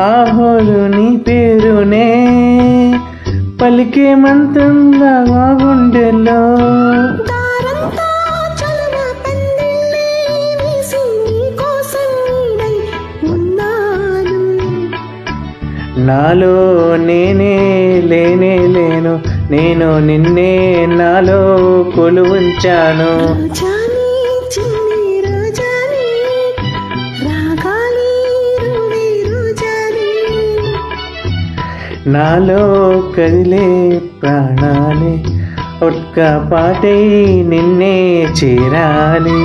ఆహోలు నీ పేరునే పలికే మంత్రంగా మా గుండెల్లో నాలో నేనే లేనే లేను, నేను నిన్నే నాలో కొలువుంచాను. నాలో కదిలే ప్రాణాలే ఒక్క పాటై నిన్నే చేరాలి.